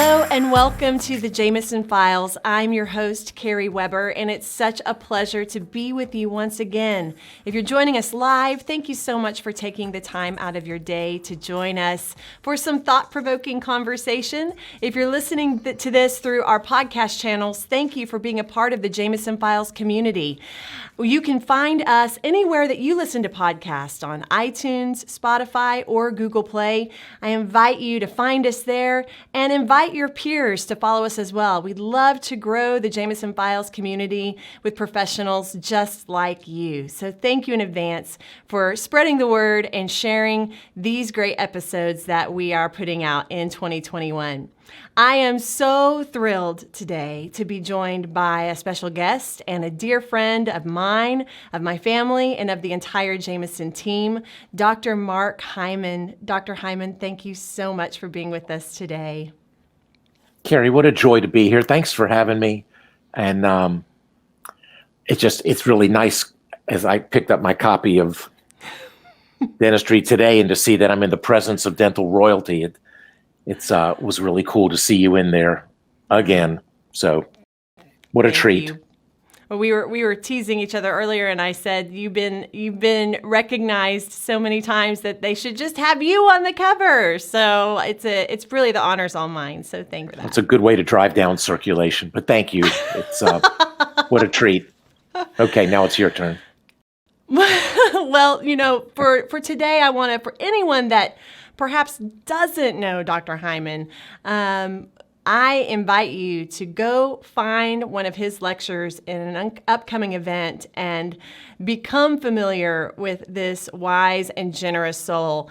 Hello and welcome to the Jameson Files. I'm your host, Carrie Weber, and it's such a pleasure to be with you once again. If you're joining us live, thank you so much for taking the time out of your day to join us for some thought-provoking conversation. If you're listening to this through our podcast channels, thank you for being a part of the Jameson Files community. You can find us anywhere that you listen to podcasts, on iTunes, Spotify, or Google Play. I invite you to find us there and invite your peers to follow us as well. We'd love to grow the Jameson Files community with professionals just like you. So thank you in advance for spreading the word and sharing these great episodes that we are putting out in 2021. I am so thrilled today to be joined by a special guest and a dear friend of mine, of my family, and of the entire Jameson team, Dr. Mark Hyman. Dr. Hyman, thank you so much for being with us today. Carrie, what a joy to be here. Thanks for having me. And it's really nice as I picked up my copy of Dentistry Today and to see that I'm in the presence of dental royalty. It was really cool to see you in there again. So what a treat. You. Well, we were teasing each other earlier, and I said you've been recognized so many times that they should just have you on the cover. So it's really the honor's all mine. So thank you for that. It's a good way to drive down circulation, but thank you. It's what a treat. Okay, now it's your turn. Well, for today, I want to, for anyone that perhaps doesn't know Dr. Hyman, I invite you to go find one of his lectures in an upcoming event and become familiar with this wise and generous soul.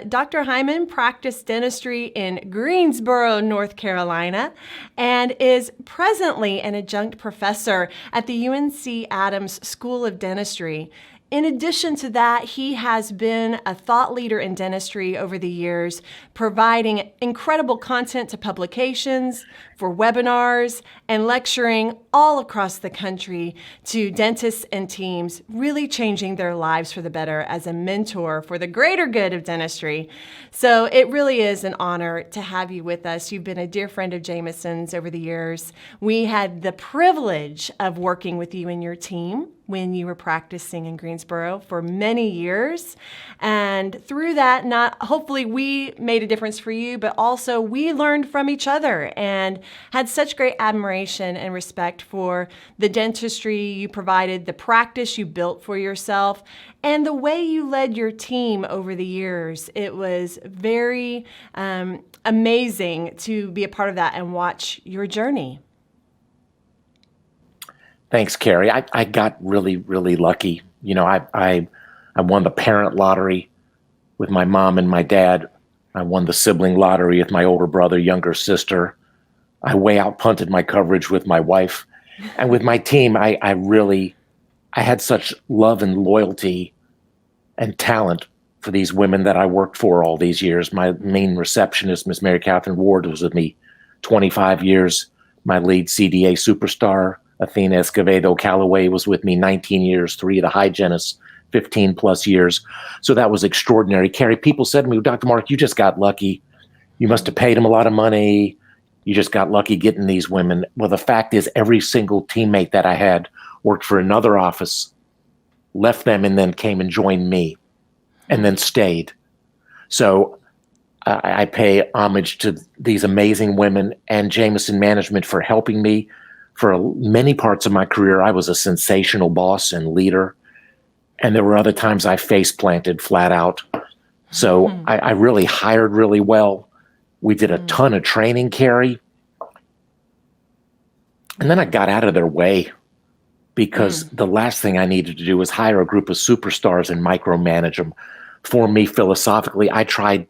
Dr. Hyman practiced dentistry in Greensboro, North Carolina, and is presently an adjunct professor at the UNC Adams School of Dentistry. In addition to that, he has been a thought leader in dentistry over the years, providing incredible content to publications, for webinars, and lecturing all across the country to dentists and teams, really changing their lives for the better as a mentor for the greater good of dentistry. So it really is an honor to have you with us. You've been a dear friend of Jameson's over the years. We had the privilege of working with you and your team when you were practicing in Greensboro for many years. And through that, hopefully we made a difference for you, but also we learned from each other and had such great admiration and respect for the dentistry you provided, the practice you built for yourself, and the way you led your team over the years. It was very amazing to be a part of that and watch your journey. Thanks, Carrie. I got really, really lucky. I won the parent lottery with my mom and my dad. I won the sibling lottery with my older brother, younger sister. I way out punted my coverage with my wife. And with my team, I had such love and loyalty and talent for these women that I worked for all these years. My main receptionist, Miss Mary Catherine Ward, was with me 25 years. My lead CDA superstar, Athena Escovedo Calloway, was with me 19 years, 3 of the hygienists, 15 plus years. So that was extraordinary. Carrie, people said to me, Dr. Mark, you just got lucky. You must have paid them a lot of money. You just got lucky getting these women. Well, the fact is every single teammate that I had worked for another office, left them, and then came and joined me and then stayed. So I pay homage to these amazing women and Jameson management for helping me. For many parts of my career, I was a sensational boss and leader. And there were other times I face planted flat out. So I really hired really well. We did a ton of training, Carrie. And then I got out of their way because the last thing I needed to do was hire a group of superstars and micromanage them. For me, philosophically, I tried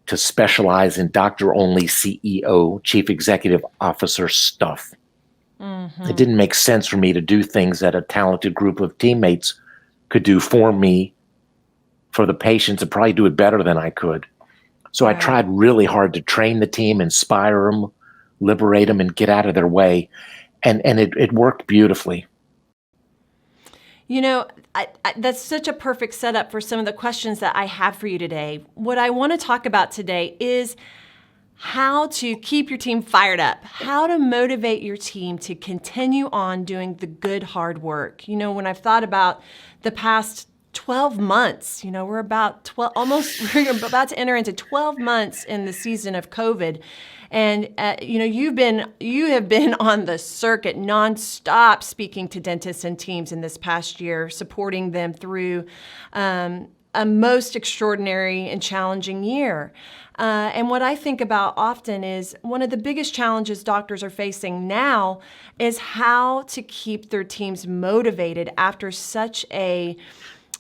to specialize in doctor-only CEO, chief executive officer stuff. It didn't make sense for me to do things that a talented group of teammates could do for me, for the patients, and probably do it better than I could. So I tried really hard to train the team, inspire them, liberate them, and get out of their way. And it worked beautifully. That's such a perfect setup for some of the questions that I have for you today. What I want to talk about today is how to keep your team fired up, how to motivate your team to continue on doing the good, hard work. When I've thought about the past 12 months, we're about we're about to enter into 12 months in the season of COVID. And, you have been on the circuit nonstop speaking to dentists and teams in this past year, supporting them through a most extraordinary and challenging year. And what I think about often is one of the biggest challenges doctors are facing now is how to keep their teams motivated after such an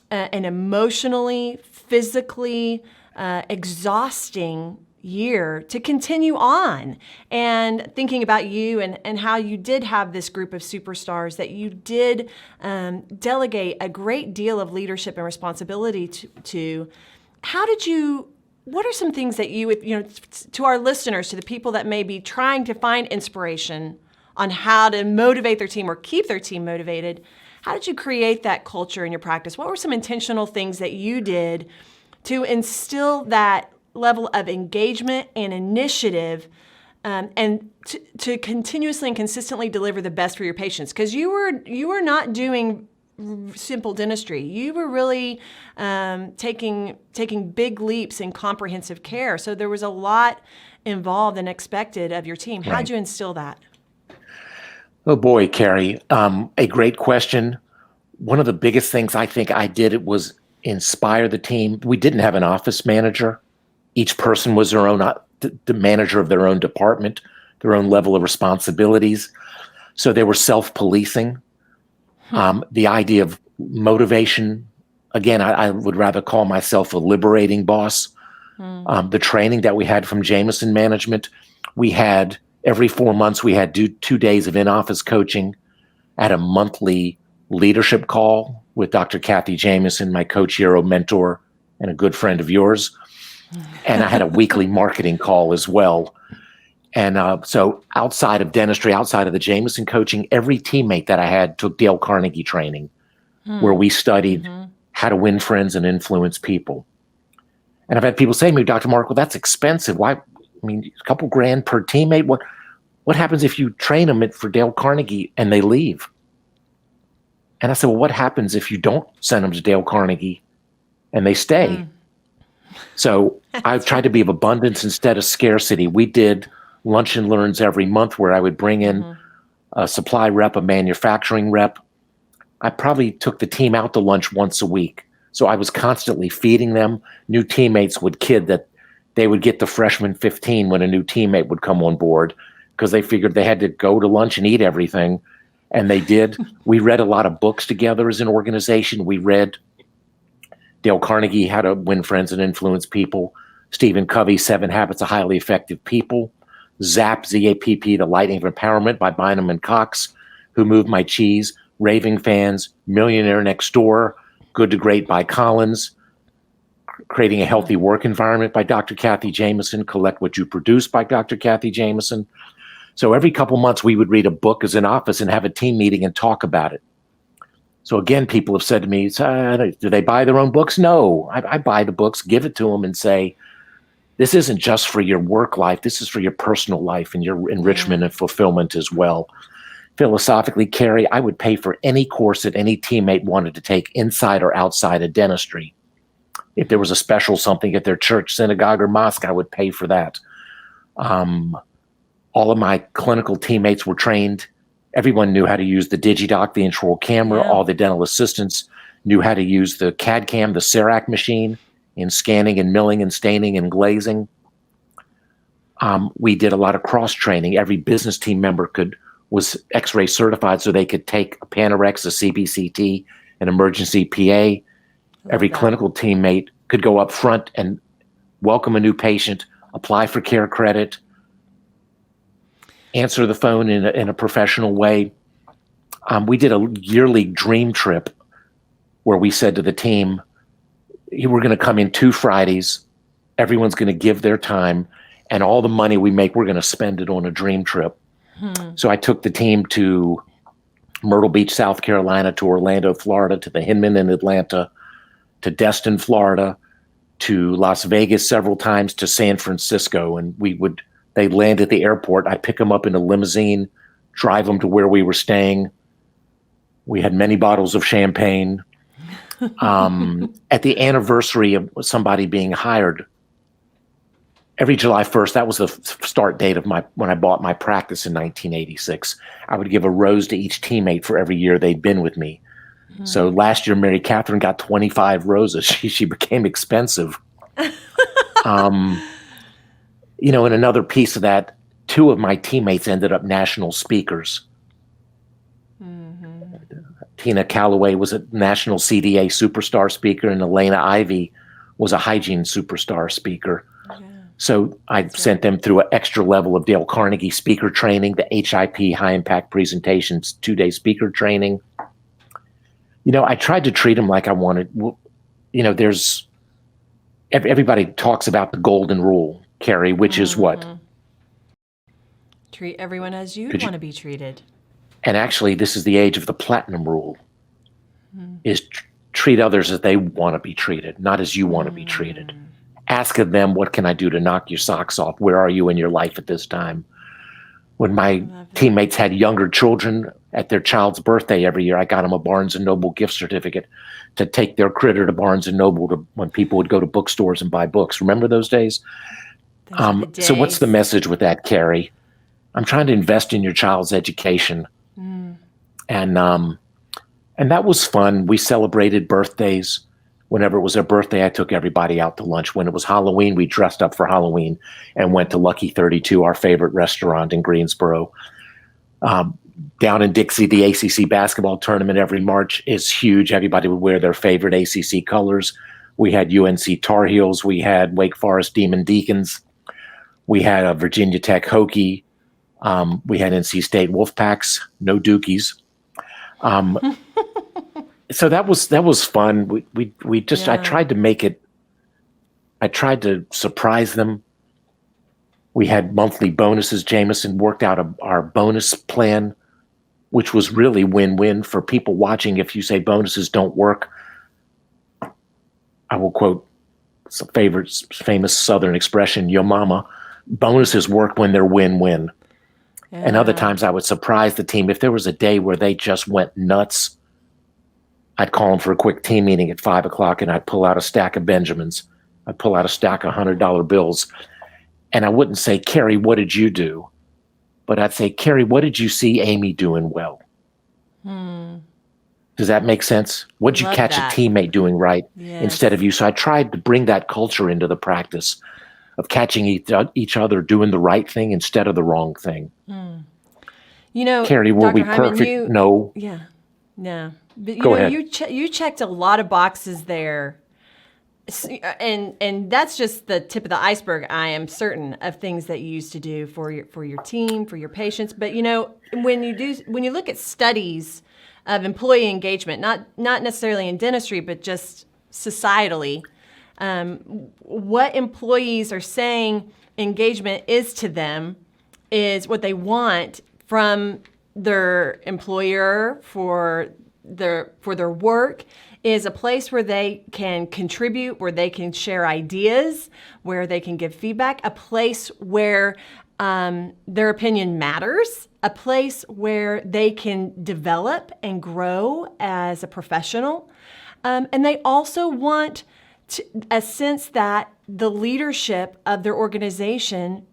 emotionally, physically exhausting year to continue on. And thinking about you and how you did have this group of superstars, that you did delegate a great deal of leadership and responsibility to. What are some things that you would, to our listeners, to the people that may be trying to find inspiration on how to motivate their team or keep their team motivated, how did you create that culture in your practice? What were some intentional things that you did to instill that level of engagement and initiative, and to continuously and consistently deliver the best for your patients? Because you were not doing simple dentistry. You were really taking big leaps in comprehensive care. So there was a lot involved and expected of your team. How'd you instill that? Oh boy, Carrie, a great question. One of the biggest things I think I did was inspire the team. We didn't have an office manager. Each person was their own, the manager of their own department, their own level of responsibilities. So they were self-policing. The idea of motivation, again, I would rather call myself a liberating boss. The training that we had from Jameson management, we had every 4 months, we had 2 days of in-office coaching at a monthly leadership call with Dr. Kathy Jameson, my co-hero mentor and a good friend of yours. And I had a weekly marketing call as well. And so outside of dentistry, outside of the Jameson coaching, every teammate that I had took Dale Carnegie training, where we studied how to win friends and influence people. And I've had people say to me, Dr. Mark, well, that's expensive. Why? I mean, a couple grand per teammate. What happens if you train them for Dale Carnegie and they leave? And I said, well, what happens if you don't send them to Dale Carnegie and they stay? So I've tried to be of abundance instead of scarcity. We did lunch and learns every month where I would bring in a supply rep, a manufacturing rep. I probably took the team out to lunch once a week. So I was constantly feeding them. New teammates would kid that they would get the freshman 15 when a new teammate would come on board because they figured they had to go to lunch and eat everything. And they did. We read a lot of books together as an organization. We read Dale Carnegie, How to Win Friends and Influence People, Stephen Covey, 7 Habits of Highly Effective People, ZAP, Z-A-P-P, The Lightning of Empowerment by Bynum and Cox, Who Moved My Cheese, Raving Fans, Millionaire Next Door, Good to Great by Collins, Creating a Healthy Work Environment by Dr. Kathy Jameson, Collect What You Produce by Dr. Kathy Jameson. So every couple months we would read a book as an office and have a team meeting and talk about it. So again, people have said to me, do they buy their own books? No, I buy the books, give it to them and say, this isn't just for your work life. This is for your personal life and your enrichment and fulfillment as well. Philosophically, Carrie, I would pay for any course that any teammate wanted to take inside or outside of dentistry. If there was a special something at their church, synagogue, or mosque, I would pay for that. All of my clinical teammates were trained. Everyone knew how to use the DigiDoc, the intraoral camera. All the dental assistants knew how to use the CAD CAM, the CERAC machine, in scanning and milling and staining and glazing. We did a lot of cross-training. Every business team member was X-ray certified so they could take a Panorex, a CBCT, an emergency PA. Every clinical teammate could go up front and welcome a new patient, apply for care credit, answer the phone in a professional way. We did a yearly dream trip where we said to the team, we're going to come in 2 Fridays. Everyone's going to give their time, and all the money we make, we're going to spend it on a dream trip. So I took the team to Myrtle Beach, South Carolina, to Orlando, Florida, to the Hinman in Atlanta, to Destin, Florida, to Las Vegas several times, to San Francisco. And we would They land at the airport. I pick them up in a limousine, drive them to where we were staying. We had many bottles of champagne. At the anniversary of somebody being hired, every July 1st, that was the start date of when I bought my practice in 1986. I would give a rose to each teammate for every year they'd been with me. So last year, Mary Catherine got 25 roses. She became expensive. You know, and another piece of that, 2 of my teammates ended up national speakers. Tina Calloway was a national CDA superstar speaker, and Elena Ivy was a hygiene superstar speaker. So I sent them through an extra level of Dale Carnegie speaker training, the HIP, high impact presentations, 2-day speaker training. You know, I tried to treat them like I wanted, you know, everybody talks about the golden rule, Carrie, which is what? Treat everyone as you'd want to be treated. And actually, this is the age of the platinum rule, is treat others as they want to be treated, not as you want to be treated. Ask of them, what can I do to knock your socks off? Where are you in your life at this time? When my teammates had younger children at their child's birthday every year, I got them a Barnes & Noble gift certificate to take their critter to Barnes & Noble when people would go to bookstores and buy books. Remember those days? So what's the message with that, Carrie? I'm trying to invest in your child's education. And that was fun. We celebrated birthdays. Whenever it was their birthday, I took everybody out to lunch. When it was Halloween, we dressed up for Halloween and went to Lucky 32, our favorite restaurant in Greensboro. Down in Dixie, the ACC basketball tournament every March is huge. Everybody would wear their favorite ACC colors. We had UNC Tar Heels. We had Wake Forest Demon Deacons. We had a Virginia Tech Hokie. We had NC State Wolfpacks, no Dukies. So that was fun. We just, I tried to surprise them. We had monthly bonuses. Jameson worked out our bonus plan, which was really win-win for people watching. If you say bonuses don't work, I will quote some famous Southern expression, yo mama, bonuses work when they're win-win. And other times I would surprise the team. If there was a day where they just went nuts, I'd call them for a quick team meeting at 5 o'clock, and I'd pull out a stack of Benjamins. I'd pull out a stack of $100 bills. And I wouldn't say, Carrie, what did you do? But I'd say, Carrie, what did you see Amy doing well? Does that make sense? What did you catch a teammate doing right instead of you? So I tried to bring that culture into the practice of catching each other doing the right thing instead of the wrong thing. You know, Carrie, were Dr. we Hyman, perfect? No. Yeah. No. But Go ahead. You checked a lot of boxes there. And that's just the tip of the iceberg, I am certain, of things that you used to do for your team, for your patients. But you know, when you look at studies of employee engagement, not necessarily in dentistry, but just societally, what employees are saying engagement is to them is what they want from their employer for their work, is a place where they can contribute, where they can share ideas, where they can give feedback, a place where their opinion matters, a place where they can develop and grow as a professional. And they also want a sense that the leadership of their organization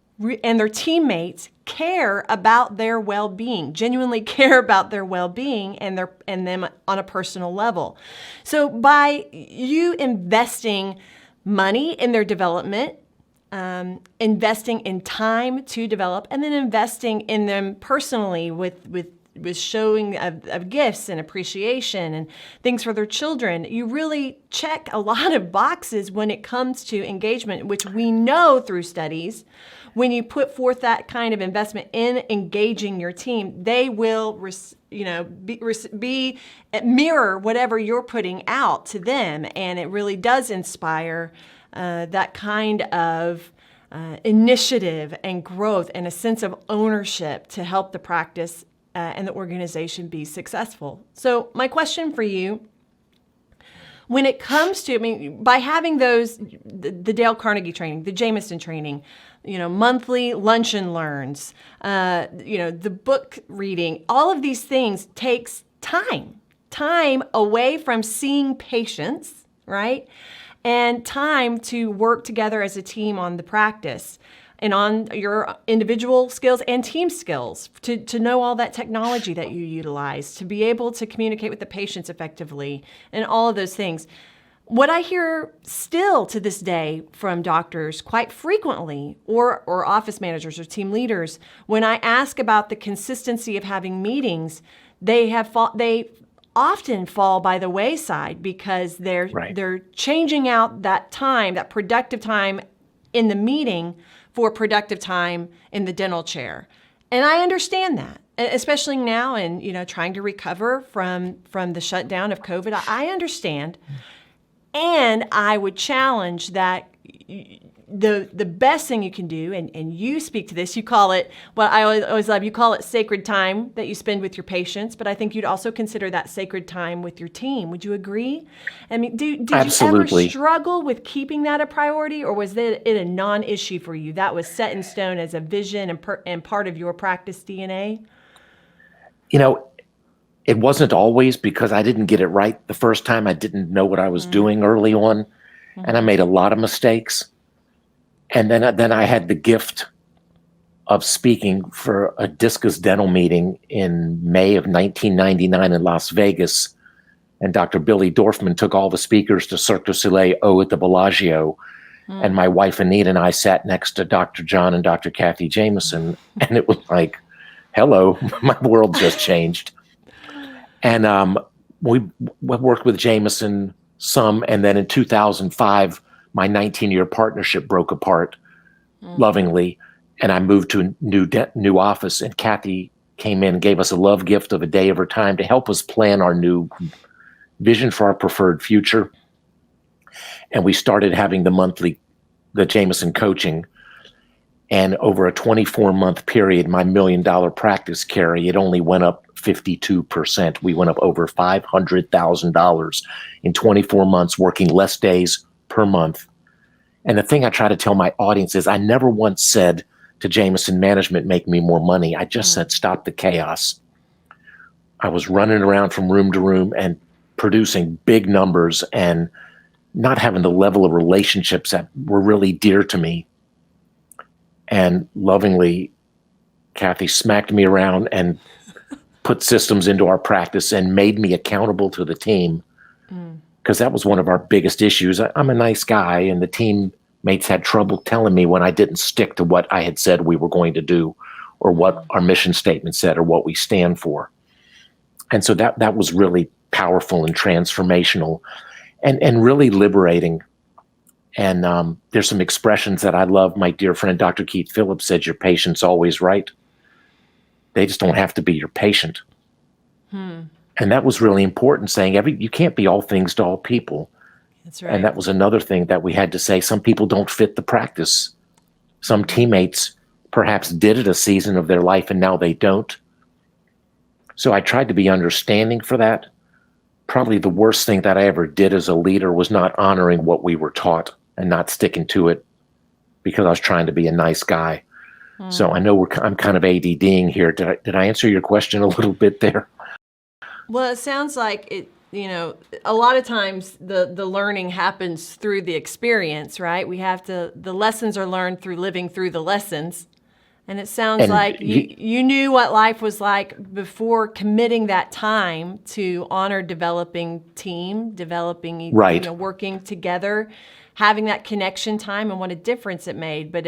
and their teammates care about their well-being, genuinely care about their well-being and them on a personal level. So by you investing money in their development, investing in time to develop, and then investing in them personally with showing of gifts and appreciation and things for their children, you really check a lot of boxes when it comes to engagement, which we know through studies, when you put forth that kind of investment in engaging your team, they will, mirror whatever you're putting out to them, and it really does inspire that kind of initiative and growth and a sense of ownership to help the practice and the organization be successful. So my question for you, when it comes to, by having the Dale Carnegie training, the Jameson training, monthly lunch and learns, the book reading, all of these things takes time away from seeing patients, right? And time to work together as a team on the practice and on your individual skills and team skills, to know all that technology that you utilize, to be able to communicate with the patients effectively, and all of those things. What I hear still to this day from doctors quite frequently, or office managers or team leaders, when I ask about the consistency of having meetings, they often fall by the wayside because they're changing out that time, that productive time in the meeting, for productive time in the dental chair. And I understand that, especially now and trying to recover from the shutdown of COVID. I understand. And I would challenge that the best thing you can do, and you speak to this, you call it, well, I always love, you call it sacred time that you spend with your patients, but I think you'd also consider that sacred time with your team. Would you agree? I mean, did you ever struggle with keeping that a priority, or was it a non-issue for you? That was set in stone as a vision and part of your practice DNA? It wasn't always, because I didn't get it right the first time. I didn't know what I was doing early on, and I made a lot of mistakes. And then I had the gift of speaking for a Discus Dental meeting in May of 1999 in Las Vegas, and Dr. Billy Dorfman took all the speakers to Cirque du Soleil at the Bellagio, and my wife Anita and I sat next to Dr. John and Dr. Kathy Jameson, and it was like, hello, my world just changed. And we worked with Jameson some, and then in 2005, my 19-year partnership broke apart lovingly, and I moved to a new office, and Kathy came in and gave us a love gift of a day of her time to help us plan our new vision for our preferred future. And we started having the Jameson coaching. And over a 24-month period, my $1 million practice, Carrie, it only went up 52%. We went up over $500,000 in 24 months, working less days per month. And the thing I try to tell my audience is I never once said to Jameson management, make me more money. I just said, stop the chaos. I was running around from room to room and producing big numbers and not having the level of relationships that were really dear to me. And lovingly, Kathy smacked me around and put systems into our practice and made me accountable to the team, because that was one of our biggest issues. I'm a nice guy, and the teammates had trouble telling me when I didn't stick to what I had said we were going to do, or what our mission statement said, or what we stand for. And so that was really powerful and transformational and really liberating. And there's some expressions that I love. My dear friend, Dr. Keith Phillips, said, your patient's always right. They just don't have to be your patient. And that was really important, saying you can't be all things to all people. That's right. And that was another thing that we had to say. Some people don't fit the practice. Some teammates perhaps did it a season of their life and now they don't. So I tried to be understanding for that. Probably the worst thing that I ever did as a leader was not honoring what we were taught and not sticking to it, because I was trying to be a nice guy. So I know I'm kind of ADDing here. Did I answer your question a little bit there? Well, it sounds like it. A lot of times the learning happens through the experience, right? The lessons are learned through living through the lessons. And it sounds like you knew what life was like before committing that time to honor developing team, working together, having that connection time, and what a difference it made. But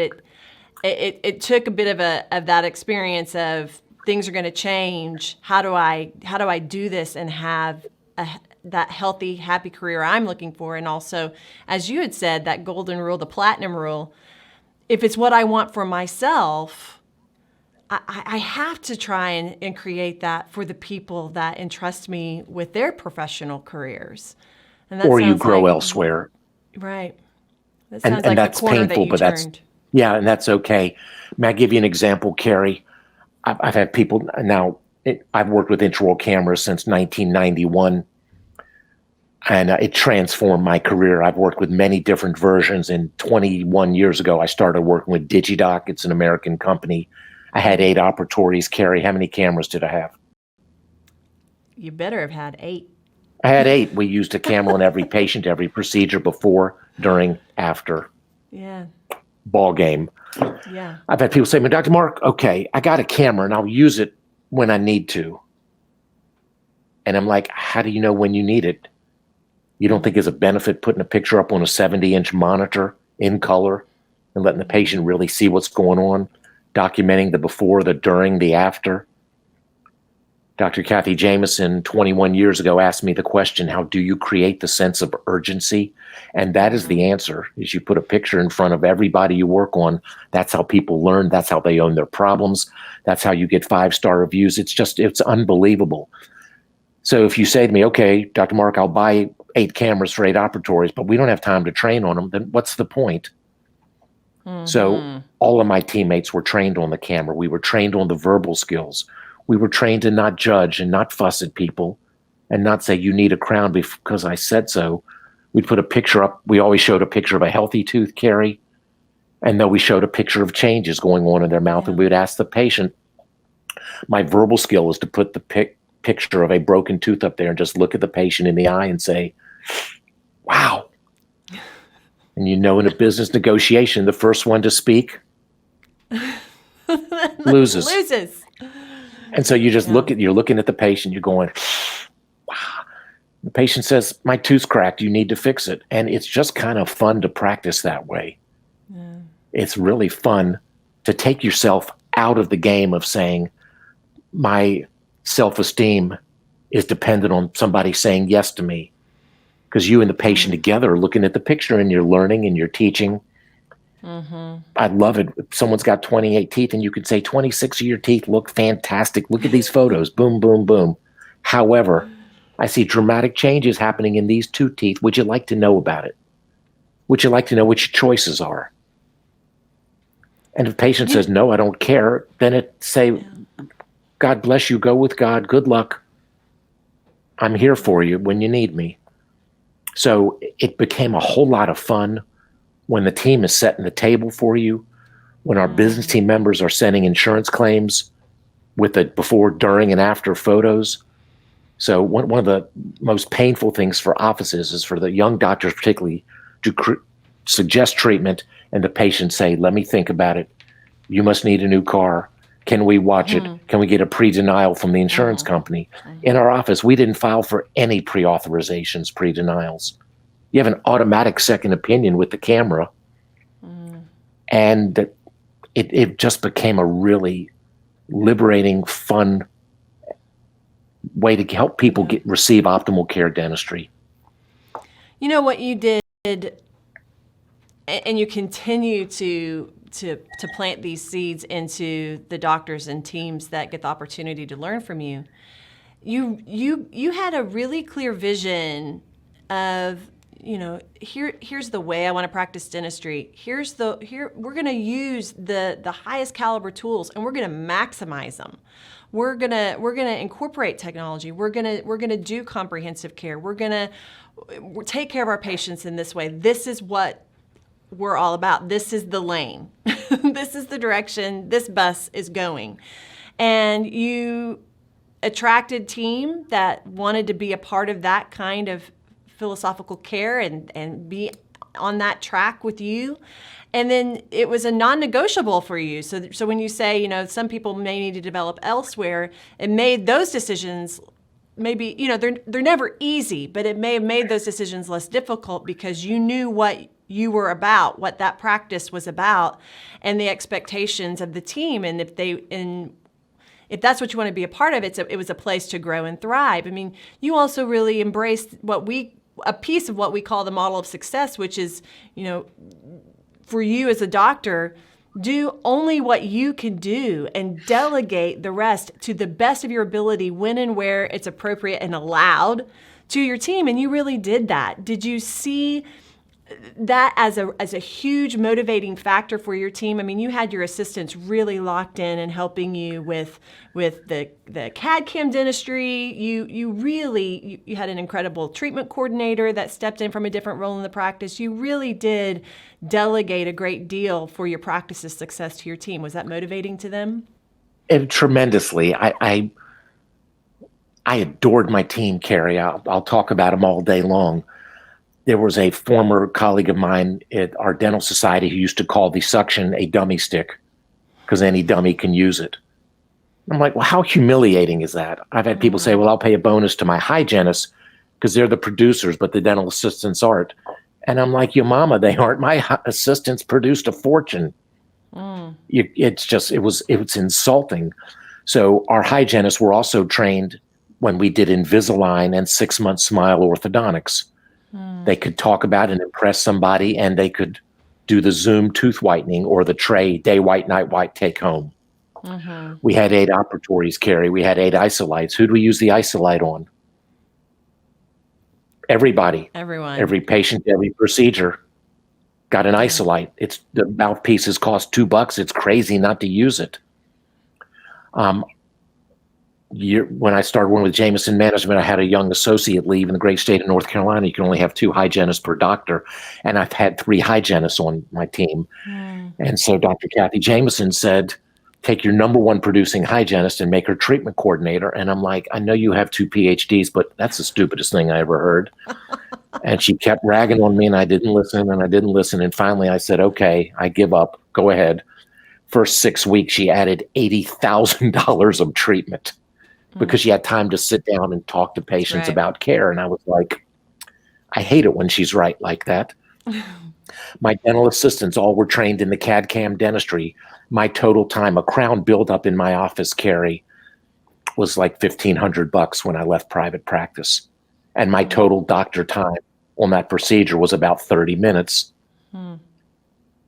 it took a bit of that experience of things are going to change. How do I do this and have that healthy, happy career I'm looking for? And also, as you had said, that golden rule, the platinum rule. If it's what I want for myself, I have to try and create that for the people that entrust me with their professional careers. And that or you grow elsewhere. Right. That sounds and like that's the corner painful, that you turned. and that's okay. May I give you an example, Carrie? I've had people now. I've worked with intraoral cameras since 1991. And it transformed my career. I've worked with many different versions. And 21 years ago, I started working with DigiDoc. It's an American company. I had 8 operatories. Carrie, how many cameras did I have? You better have had 8. I had 8. We used a camera on every patient, every procedure, before, during, after. Yeah. Ball game. Yeah. I've had people say, "But Dr. Mark, okay, I got a camera and I'll use it when I need to." And I'm like, how do you know when you need it? You don't think there's a benefit putting a picture up on a 70-inch monitor in color and letting the patient really see what's going on, documenting the before, the during, the after? Dr. Kathy Jameson, 21 years ago, asked me the question, how do you create the sense of urgency? And that is the answer, is you put a picture in front of everybody you work on. That's how people learn. That's how they own their problems. That's how you get 5-star reviews. It's unbelievable. So if you say to me, okay, Dr. Mark, I'll buy 8 cameras for 8 operatories, but we don't have time to train on them, then what's the point? Mm-hmm. So all of my teammates were trained on the camera. We were trained on the verbal skills. We were trained to not judge and not fuss at people and not say, you need a crown because I said so. We'd put a picture up. We always showed a picture of a healthy tooth, Carrie, and then we showed a picture of changes going on in their mouth. And we would ask the patient, my verbal skill is to put the picture of a broken tooth up there and just look at the patient in the eye and say, wow. And in a business negotiation, the first one to speak loses. And so you just you're looking at the patient, you're going, wow. The patient says, my tooth's cracked, you need to fix it. And it's just kind of fun to practice that way. Yeah. It's really fun to take yourself out of the game of saying, my self-esteem is dependent on somebody saying yes to me. Because you and the patient together are looking at the picture and you're learning and you're teaching. Mm-hmm. I love it. If someone's got 28 teeth and you could say 26 of your teeth look fantastic. Look at these photos. Boom, boom, boom. However, I see dramatic changes happening in these 2 teeth. Would you like to know about it? Would you like to know what your choices are? And if the patient says, no, I don't care, then say, God bless you. Go with God. Good luck. I'm here for you when you need me. So it became a whole lot of fun when the team is setting the table for you, when our business team members are sending insurance claims with the before, during, and after photos. So one of the most painful things for offices is for the young doctors particularly to suggest treatment and the patient say, let me think about it. You must need a new car. Can we watch it? Can we get a pre-denial from the insurance company? In our office, we didn't file for any pre-authorizations, pre-denials. You have an automatic second opinion with the camera. And it just became a really liberating, fun way to help people receive optimal care dentistry. You know what you did, and you continue to plant these seeds into the doctors and teams that get the opportunity to learn from you. You had a really clear vision of, here's the way I want to practice dentistry. Here we're going to use the highest caliber tools and we're going to maximize them. We're going to incorporate technology. We're going to do comprehensive care. We're going to take care of our patients in this way. This is what we're all about. This is the lane. This is the direction this bus is going. And you attracted team that wanted to be a part of that kind of philosophical care and be on that track with you. And then it was a non-negotiable for you. So when you say, some people may need to develop elsewhere, it made those decisions maybe, they're never easy, but it may have made those decisions less difficult because you knew what you were about, what that practice was about, and the expectations of the team. And if that's what you want to be a part of, it was a place to grow and thrive. I mean, you also really embraced a piece of what we call the model of success, which is, for you as a doctor, do only what you can do and delegate the rest to the best of your ability when and where it's appropriate and allowed to your team. And you really did that. Did you see that as a huge motivating factor for your team? I mean, you had your assistants really locked in and helping you with the CAD/CAM dentistry. You had an incredible treatment coordinator that stepped in from a different role in the practice. You really did delegate a great deal for your practice's success to your team. Was that motivating to them? And tremendously. I adored my team, Carrie. I'll talk about them all day long. There was a former colleague of mine at our dental society who used to call the suction a dummy stick because any dummy can use it. I'm like, well, how humiliating is that? I've had people say, well, I'll pay a bonus to my hygienists because they're the producers, but the dental assistants aren't. And I'm like, your mama, they aren't. My assistants produced a fortune. It was insulting. So our hygienists were also trained when we did Invisalign and 6-month smile orthodontics. They could talk about and impress somebody, and they could do the Zoom tooth whitening or the tray day white, night white, take home. We had 8 operatories, Carrie. We had 8 isolites. Who do we use the isolite on? Everybody. Everyone. Every patient, every procedure got an isolite. The mouthpieces cost $2. It's crazy not to use it. When I started working with Jameson Management, I had a young associate leave in the great state of North Carolina. You can only have 2 hygienists per doctor. And I've had 3 hygienists on my team. And so Dr. Kathy Jameson said, take your number 1 producing hygienist and make her treatment coordinator. And I'm like, I know you have 2 PhDs, but that's the stupidest thing I ever heard. And she kept ragging on me, and I didn't listen, and I didn't listen. And finally I said, okay, I give up. Go ahead. First 6 weeks, she added $80,000 of treatment because she had time to sit down and talk to patients about care. And I was like, I hate it when she's right like that. My dental assistants all were trained in the CAD/CAM dentistry. My total time, a crown buildup in my office, Carrie, was like $1,500 when I left private practice. And my total doctor time on that procedure was about 30 minutes.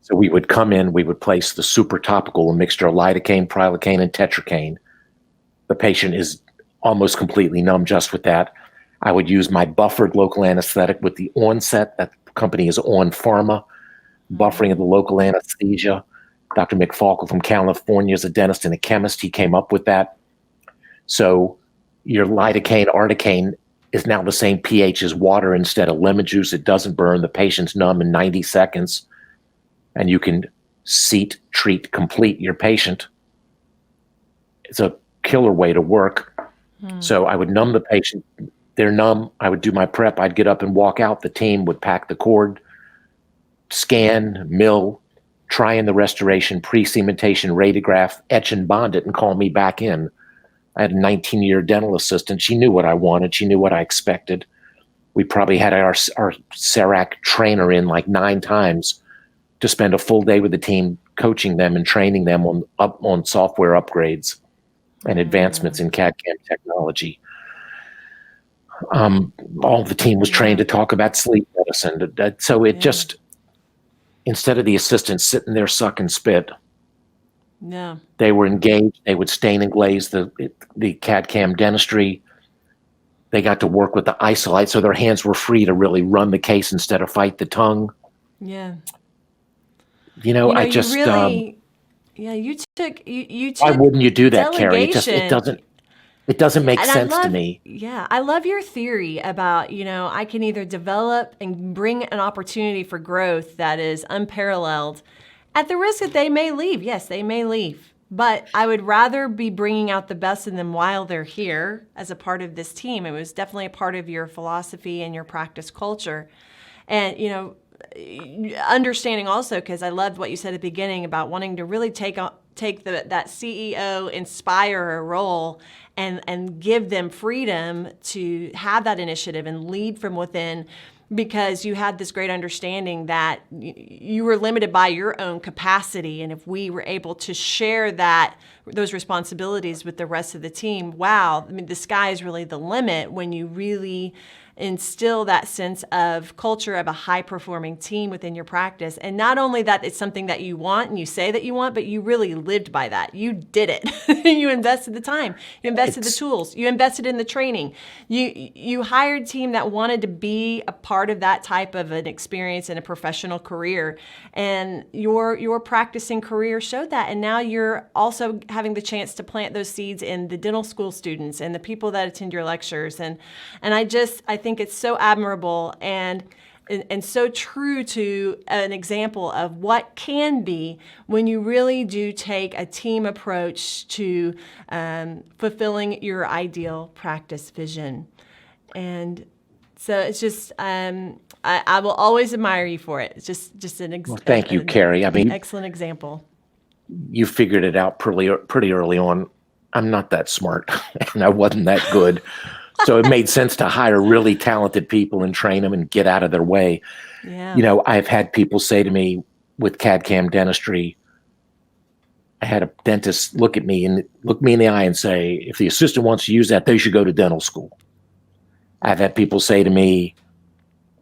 So we would come in, we would place the super topical, a mixture of lidocaine, prilocaine, and tetracaine. The patient is almost completely numb just with that. I would use my buffered local anesthetic with the onset. That company is On Pharma, buffering of the local anesthesia. Dr. McFalkel from California is a dentist and a chemist. He came up with that. So your lidocaine, articaine is now the same pH as water instead of lemon juice. It doesn't burn. The patient's numb in 90 seconds. And you can seat, treat, complete your patient. It's a killer way to work. So I would numb the patient. They're numb. I would do my prep. I'd get up and walk out. The team would pack the cord, scan, mill, try in the restoration, pre-cementation, radiograph, etch and bond it, and call me back in. I had a 19-year dental assistant. She knew what I wanted. She knew what I expected. We probably had our CERAC trainer in like 9 times to spend a full day with the team, coaching them and training them on software upgrades and advancements in CAD/CAM technology. All the team was trained to talk about sleep medicine. So it just, instead of the assistants sitting there sucking spit, they were engaged. They would stain and glaze the CAD/CAM dentistry. They got to work with the isolite, so their hands were free to really run the case instead of fight the tongue. I just you took why wouldn't you do that, Carrie? delegation. It doesn't make sense to me. Yeah, I love your theory about, I can either develop and bring an opportunity for growth that is unparalleled at the risk that they may leave. Yes, they may leave. But I would rather be bringing out the best in them while they're here as a part of this team. It was definitely a part of your philosophy and your practice culture. And, understanding also, because I loved what you said at the beginning about wanting to really take that CEO inspirer role and give them freedom to have that initiative and lead from within, because you had this great understanding that you were limited by your own capacity. And if we were able to share those responsibilities with the rest of the team, wow, I mean, the sky is really the limit when you really instill that sense of culture of a high-performing team within your practice. And not only that it's something that you want and you say that you want, but you really lived by that. You did it. You invested the time. You invested the tools. You invested in the training. You hired a team that wanted to be a part of that type of an experience in a professional career. And your practicing career showed that. And now you're also having the chance to plant those seeds in the dental school students and the people that attend your lectures. And I think it's so admirable and so true to an example of what can be when you really do take a team approach to fulfilling your ideal practice vision. And so it's just, I will always admire you for it. It's just Well, thank you, Carrie. I mean, excellent example. You figured it out pretty early on. I'm not that smart, and I wasn't that good. So it made sense to hire really talented people and train them and get out of their way. Yeah. I've had people say to me with CAD/CAM dentistry, I had a dentist look me in the eye and say, if the assistant wants to use that, they should go to dental school. I've had people say to me,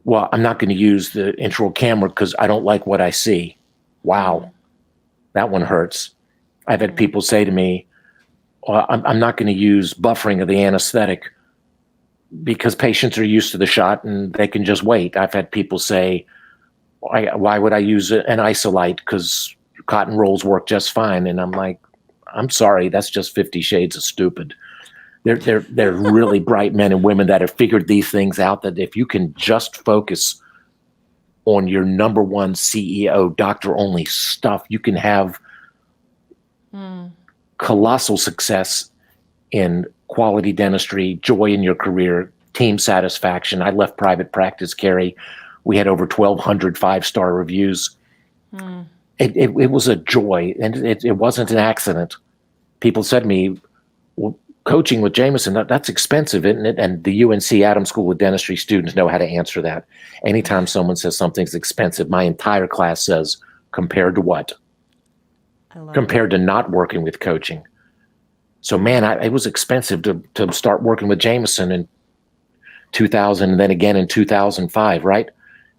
well, I'm not going to use the intraoral camera because I don't like what I see. Wow, that one hurts. I've had people say to me, well, I'm not going to use buffering of the anesthetic because patients are used to the shot and they can just wait. I've had people say, why would I use an isolite? Because cotton rolls work just fine. And I'm like, I'm sorry, that's just 50 shades of stupid. They're really bright men and women that have figured these things out, that if you can just focus on your number one CEO, doctor-only stuff, you can have colossal success in quality dentistry, joy in your career, team satisfaction. I left private practice, Carrie. We had over 1,200 five-star reviews. It was a joy, and it wasn't an accident. People said to me, well, coaching with Jameson, that's expensive, isn't it? And the UNC Adams School of Dentistry students know how to answer that. Anytime someone says something's expensive, my entire class says, compared to what? Compared to not working with coaching. So, man, it was expensive to start working with Jameson in 2000 and then again in 2005, right?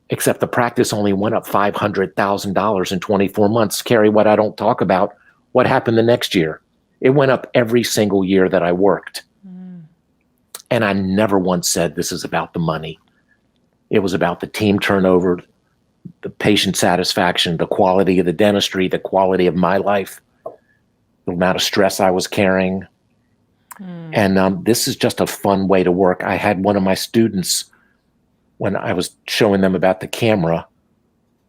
Except the practice only went up $500,000 in 24 months. Carrie, what I don't talk about, what happened the next year? It went up every single year that I worked. And I never once said this is about the money. It was about the team turnover, the patient satisfaction, the quality of the dentistry, the quality of my life, the amount of stress I was carrying. And this is just a fun way to work. I had one of my students, when I was showing them about the camera,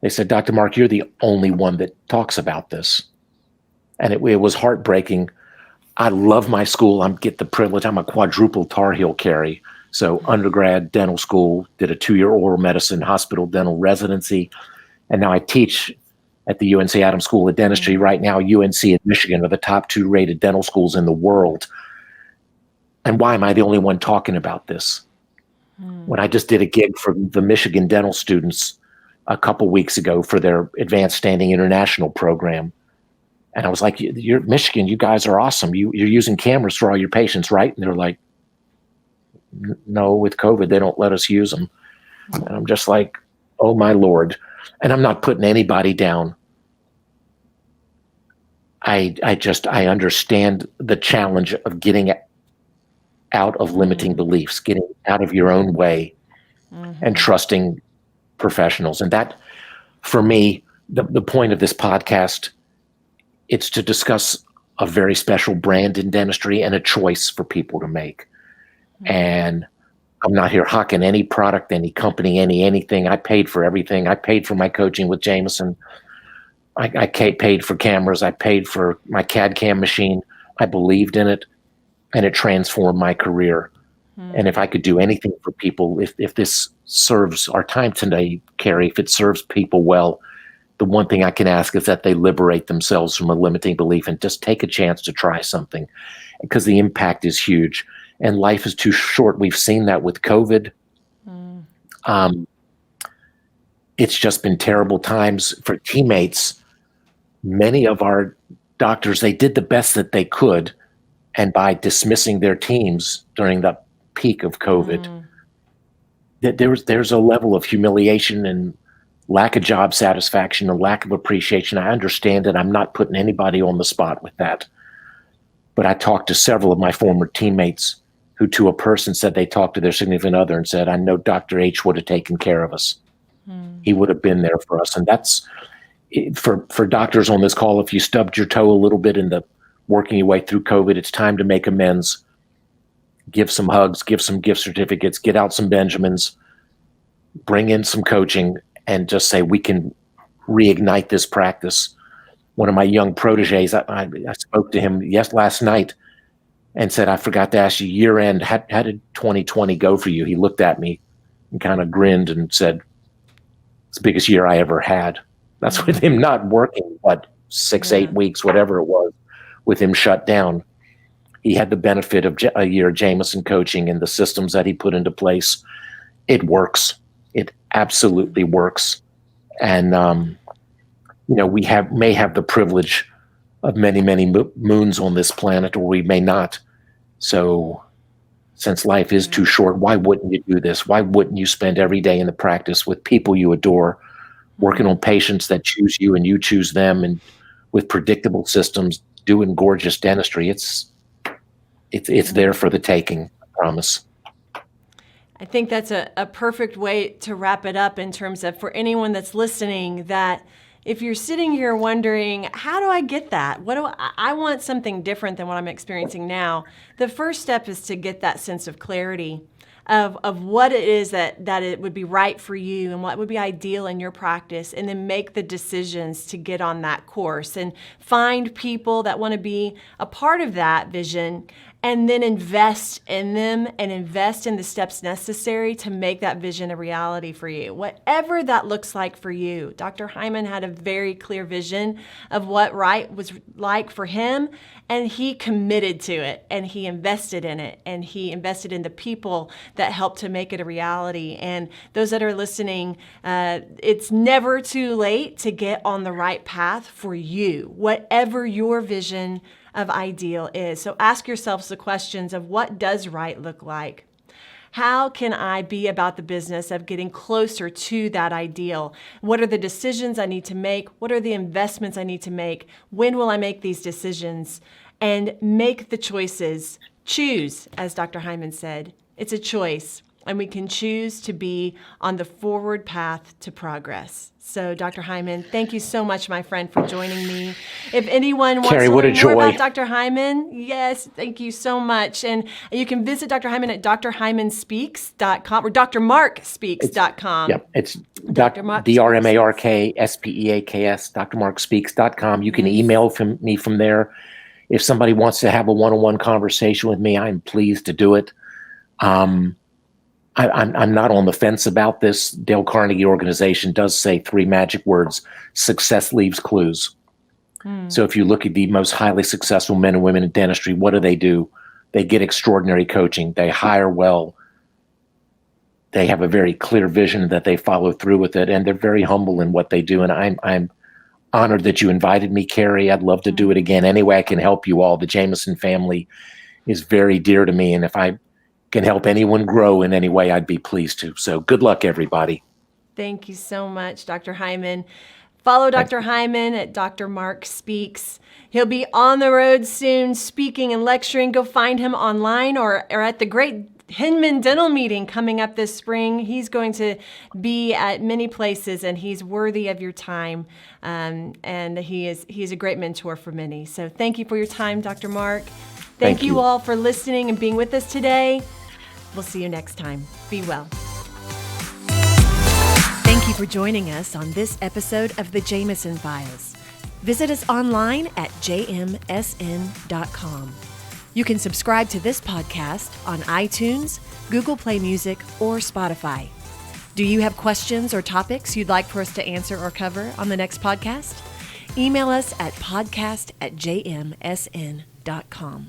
they said, Dr. Mark, you're the only one that talks about this. And it was heartbreaking. I love my school. I get the privilege. I'm a quadruple Tar Heel, Carrie. So undergrad, dental school, did a 2-year oral medicine, hospital dental residency. And now I teach at the UNC Adams School of Dentistry. Right now, UNC and Michigan are the top 2 rated dental schools in the world. And why am I the only one talking about this? When I just did a gig for the Michigan dental students a couple weeks ago for their Advanced Standing International program. And I was like, you're Michigan, you guys are awesome. You're using cameras for all your patients, right? And they're like, no, with COVID, they don't let us use them. And I'm just like, oh my Lord. And I'm not putting anybody down. I understand the challenge of getting out of limiting beliefs, getting out of your own way and trusting professionals. And that, for me, the point of this podcast, it's to discuss a very special brand in dentistry and a choice for people to make. And I'm not here hawking any product, any company, anything. I paid for everything. I paid for my coaching with Jameson. I paid for cameras. I paid for my CAD/CAM machine. I believed in it, and it transformed my career. And if I could do anything for people, if this serves our time today, Carrie, if it serves people well, the one thing I can ask is that they liberate themselves from a limiting belief and just take a chance to try something, because the impact is huge and life is too short. We've seen that with COVID. It's just been terrible times for teammates. Many of our doctors, they did the best that they could. And by dismissing their teams during the peak of COVID, there's a level of humiliation and lack of job satisfaction and lack of appreciation. I understand it. I'm not putting anybody on the spot with that. But I talked to several of my former teammates who to a person said they talked to their significant other and said, I know Dr. H would have taken care of us. He would have been there for us. And that's for doctors on this call. If you stubbed your toe a little bit in the working your way through COVID, it's time to make amends. Give some hugs, give some gift certificates, get out some Benjamins, bring in some coaching, and just say, we can reignite this practice. One of my young proteges, I spoke to him last night and said, I forgot to ask you, year end, how did 2020 go for you? He looked at me and kind of grinned and said, it's the biggest year I ever had. That's with him not working, 8 weeks, whatever it was, with him shut down. He had the benefit of a year of Jameson coaching and the systems that he put into place. It works. It absolutely works. And, we may have the privilege of many, many moons on this planet, or we may not. So since life is too short, why wouldn't you do this? Why wouldn't you spend every day in the practice with people you adore, working on patients that choose you and you choose them, and with predictable systems, doing gorgeous dentistry? It's there for the taking, I promise. I think that's a perfect way to wrap it up in terms of, for anyone that's listening, that if you're sitting here wondering, how do I get that? I want something different than what I'm experiencing now. The first step is to get that sense of clarity of what it is that it would be right for you and what would be ideal in your practice, and then make the decisions to get on that course and find people that want to be a part of that vision, and then invest in them and invest in the steps necessary to make that vision a reality for you. Whatever that looks like for you. Dr. Hyman had a very clear vision of what right was like for him, and he committed to it, and he invested in it, and he invested in the people that helped to make it a reality. And those that are listening, it's never too late to get on the right path for you, whatever your vision of ideal is. So ask yourselves the questions of, what does right look like? How can I be about the business of getting closer to that ideal? What are the decisions I need to make? What are the investments I need to make? When will I make these decisions? And make the choices. Choose, as Dr. Hyman said. It's a choice, and we can choose to be on the forward path to progress. So, Dr. Hyman, thank you so much, my friend, for joining me. If anyone wants Carrie, to learn more about joy. Dr. Hyman, yes, thank you so much. And you can visit Dr. Hyman at drhymanspeaks.com or drmarkspeaks.com. Yep, it's DRMARKSPEAKS, drmarkspeaks.com. You can email me from there. If somebody wants to have a one-on-one conversation with me, I'm pleased to do it. I'm not on the fence about this. Dale Carnegie organization does say 3 magic words: success leaves clues. So if you look at the most highly successful men and women in dentistry, what do? They get extraordinary coaching. They hire well. They have a very clear vision that they follow through with it, and they're very humble in what they do. And I'm honored that you invited me, Carrie. I'd love to do it again. Any way I can help you all. The Jameson family is very dear to me, and if I can help anyone grow in any way, I'd be pleased to. So good luck, everybody. Thank you so much, Dr. Hyman. Follow Dr. Hyman at Dr. Mark Speaks. He'll be on the road soon, speaking and lecturing. Go find him online or at the great Hyman Dental Meeting coming up this spring. He's going to be at many places, and he's worthy of your time. And he's a great mentor for many. So thank you for your time, Dr. Mark. Thank you all for listening and being with us today. We'll see you next time. Be well. Thank you for joining us on this episode of the Jameson Files. Visit us online at jmsn.com. You can subscribe to this podcast on iTunes, Google Play Music, or Spotify. Do you have questions or topics you'd like for us to answer or cover on the next podcast? Email us at podcast@jmsn.com.